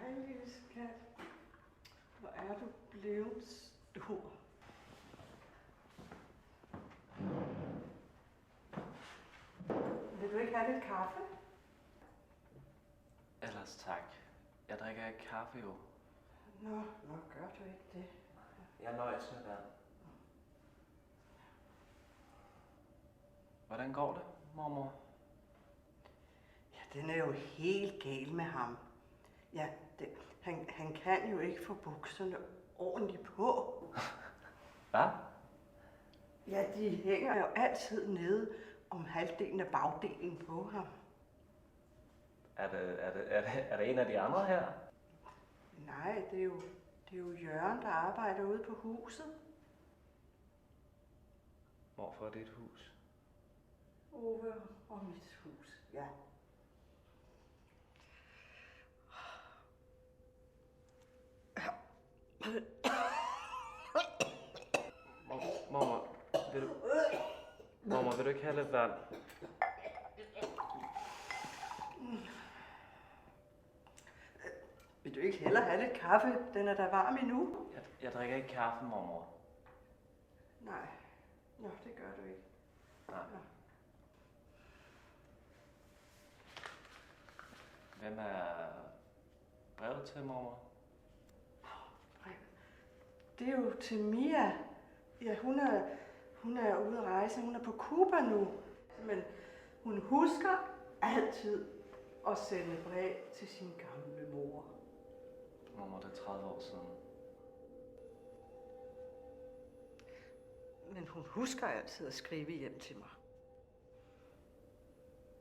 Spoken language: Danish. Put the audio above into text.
Hej, lille skat. Hvor er du blevet stor. Vil du ikke have lidt kaffe? Ellers tak. Jeg drikker ikke kaffe jo. Nå, gør du ikke det? Jeg nøjes med vand. Hvordan går det, mormor? Ja, den er jo helt gal med ham. Ja, han kan jo ikke få bukserne ordentligt på. Hvad? Ja, de hænger jo altid nede om halvdelen af bagdelen på ham. Er det en af de andre her? Nej, det er jo Jørgen, der arbejder ude på huset. Hvorfor er det et hus? Ove og mit hus, ja. Mormor, vil du ikke have lidt vand? Vil du ikke hellere have lidt kaffe? Den er da varm endnu. Jeg drikker ikke kaffe, mormor. Nej, nå, det gør du ikke. Nej. Nå. Hvem er brevet til, mormor? Det er jo til Mia. Ja, hun er ude at rejse. Hun er på Cuba nu. Men hun husker altid at sende brev til sin gamle mor. Mormor, det er 30 år siden. Men hun husker altid at skrive hjem til mig.